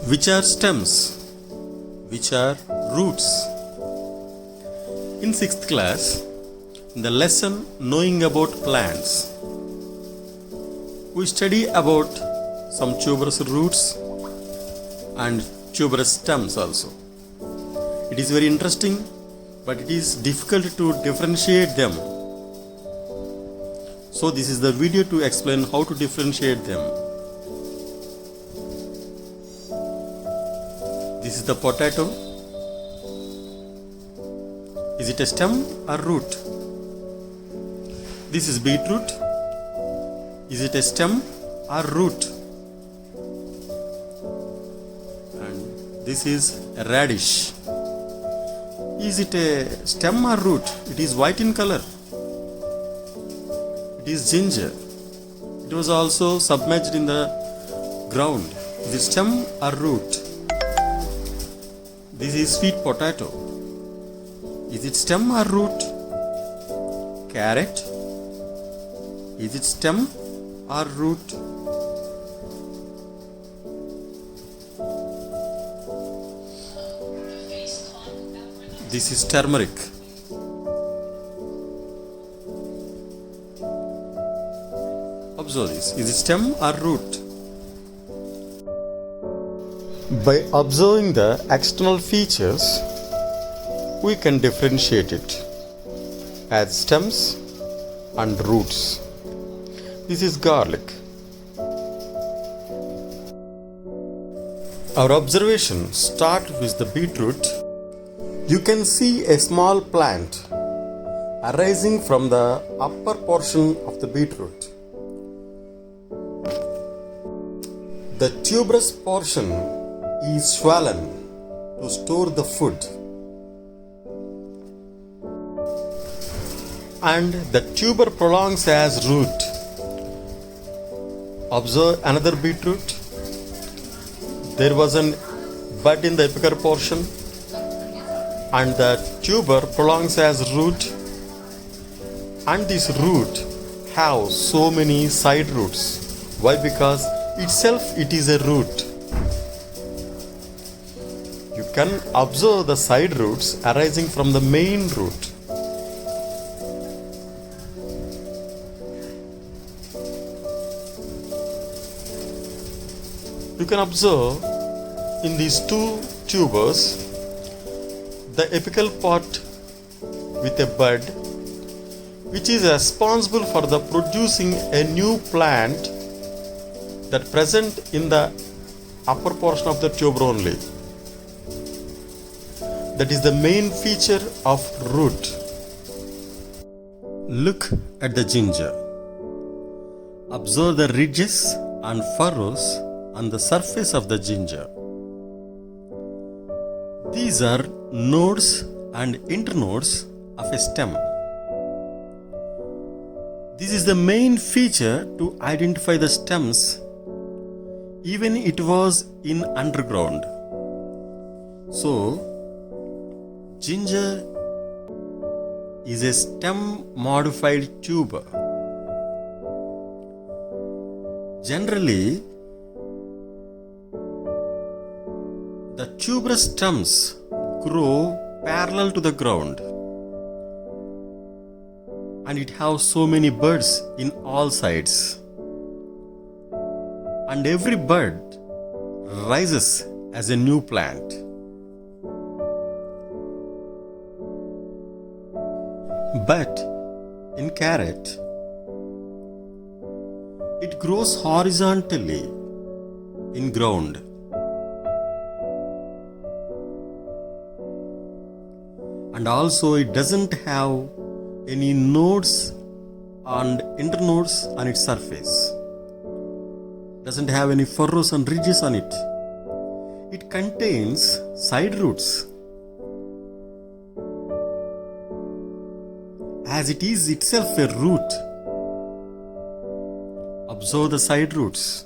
Which are stems? Which are roots? In 6th class, in the lesson Knowing About Plants, we study about some tuberous roots and tuberous stems also. It is very interesting, but it is difficult to differentiate them. So this is the video to explain how to differentiate them. This is the potato. Is it a stem or root? This is beetroot. Is it a stem or root? And this is a radish. Is it a stem or root? It is white in color. It is ginger. It was also submerged in the ground. Is it stem or root? This is sweet potato. Is it stem or root? Carrot. Is it stem or root? This is turmeric. Observe this. Is it stem or root? By observing the external features, we can differentiate it as stems and roots. This is garlic. Our observation starts with the beetroot. You can see a small plant arising from the upper portion of the beetroot. The tuberous portion is swollen to store the food, and the tuber prolongs as root. Observe another beetroot. There was a bud in the apical portion, and the tuber prolongs as root, and this root have so many side roots. Why? Because itself it is a root. You can observe the side roots arising from the main root. You can observe in these two tubers the apical part with a bud, which is responsible for the producing a new plant that present in the upper portion of the tuber only. That is the main feature of root. Look at the ginger. Observe the ridges and furrows on the surface of the ginger. These are nodes and internodes of a stem. This is the main feature to identify the stems, even it was in underground. So, ginger is a stem modified tuber. Generally, the tuberous stems grow parallel to the ground, and it has so many buds in all sides, and every bud rises as a new plant. But in carrot, it grows horizontally in ground, and also it doesn't have any nodes and internodes on its surface. Doesn't have any furrows and ridges on it. It contains side roots, as it is itself a root. Observe the side roots.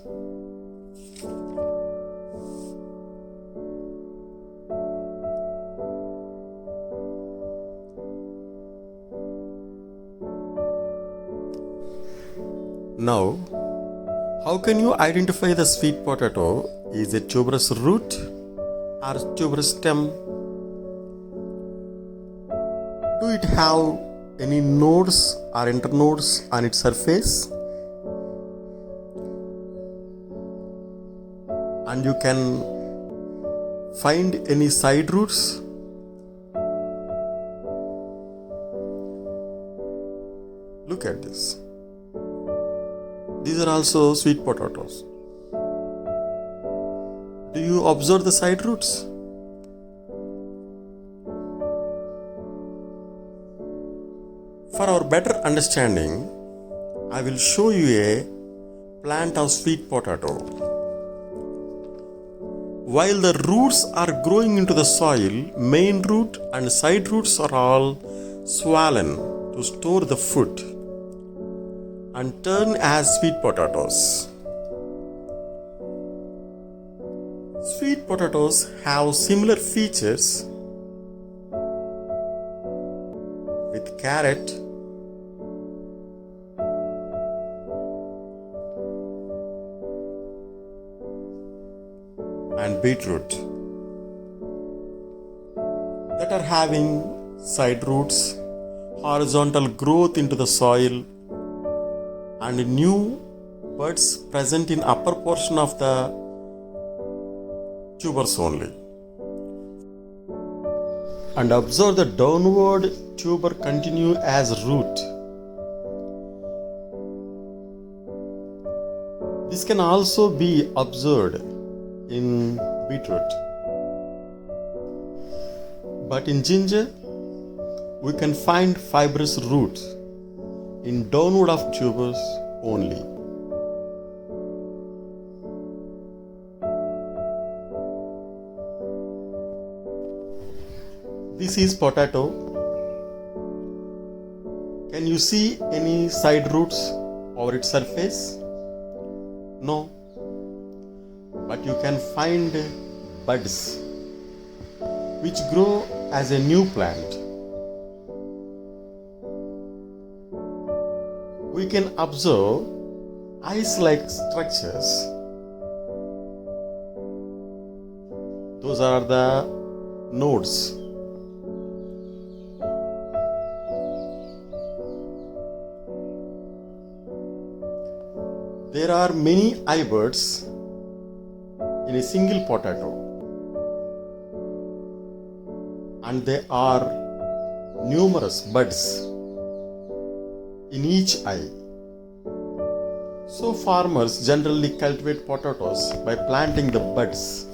Now, how can you identify the sweet potato is a tuberous root or tuberous stem? Do it have any nodes or internodes on its surface? And you can find any side roots? Look at this. These are also sweet potatoes. Do you observe the side roots? For our better understanding, I will show you a plant of sweet potato. While the roots are growing into the soil, main root and side roots are all swollen to store the food and turn as sweet potatoes. Sweet potatoes have similar features with carrot, and beetroot that are having side roots, horizontal growth into the soil, and new buds present in upper portion of the tubers only. And observe the downward tuber continue as root. This can also be observed in beetroot. But in ginger, we can find fibrous roots in downward of tubers only. This is potato. Can you see any side roots over its surface? No. But you can find buds which grow as a new plant. We can observe ice-like structures. Those are the nodes. There are many eye buds in a single potato, and there are numerous buds in each eye. So farmers generally cultivate potatoes by planting the buds.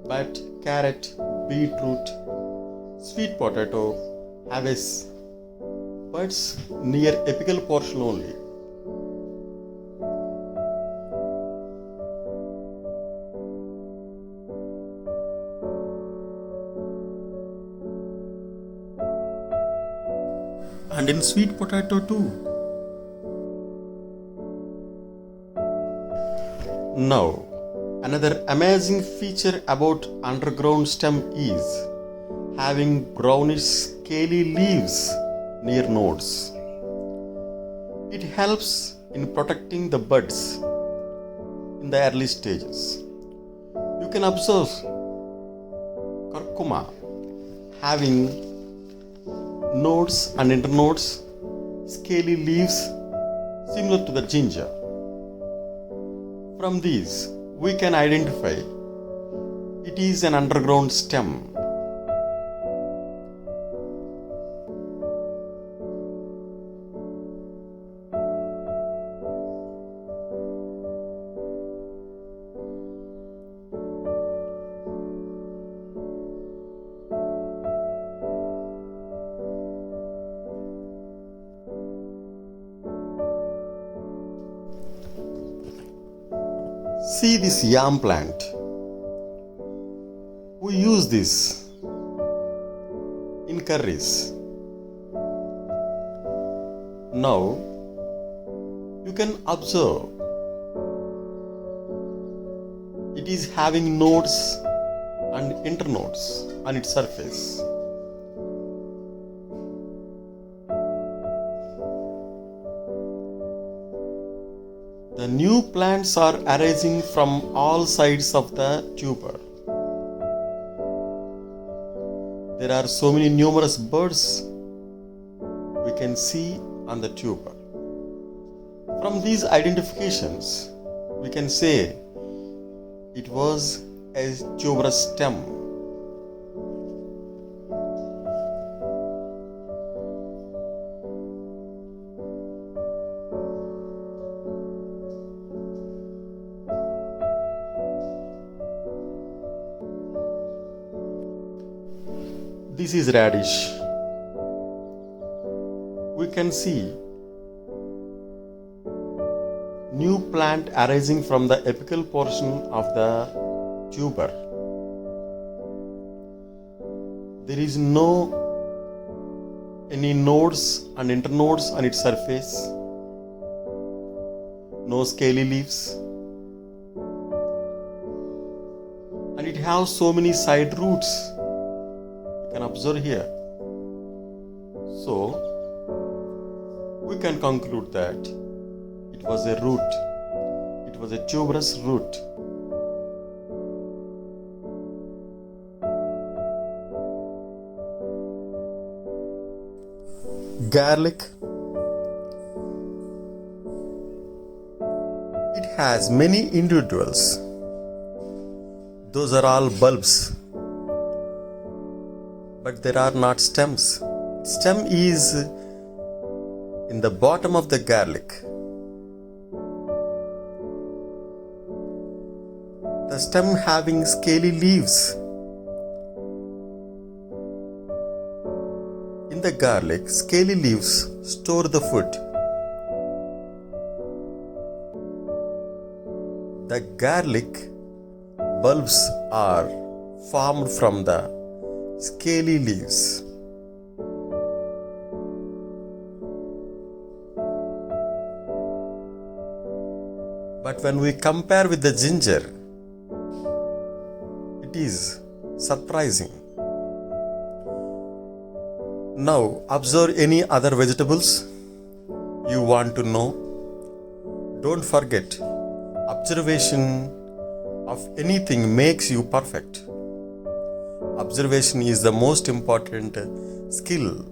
But carrot, beetroot, sweet potato have buds near apical portion only. And in sweet potato too. Now, another amazing feature about underground stem is having brownish scaly leaves near nodes. It helps in protecting the buds in the early stages. You can observe curcuma having nodes and internodes, scaly leaves similar to the ginger. From these, we can identify it is an underground stem. See this yam plant. We use this in curries. Now, you can observe it is having nodes and internodes on its surface. The new plants are arising from all sides of the tuber. There are so many numerous birds we can see on the tuber. From these identifications, we can say it was a tuberous stem. This is radish. We can see new plant arising from the apical portion of the tuber. There is no any nodes and internodes on its surface, no scaly leaves, and it has so many side roots. You can observe here. So we can conclude that it was a root. It was a tuberous root. Garlic. It has many individuals. Those are all bulbs. But there are not stems. Stem is in the bottom of the garlic. The stem having scaly leaves. In the garlic, scaly leaves store the food. The garlic bulbs are formed from the scaly leaves. But when we compare with the ginger, it is surprising. Now observe any other vegetables you want to know. Don't forget, observation of anything makes you perfect. Observation is the most important skill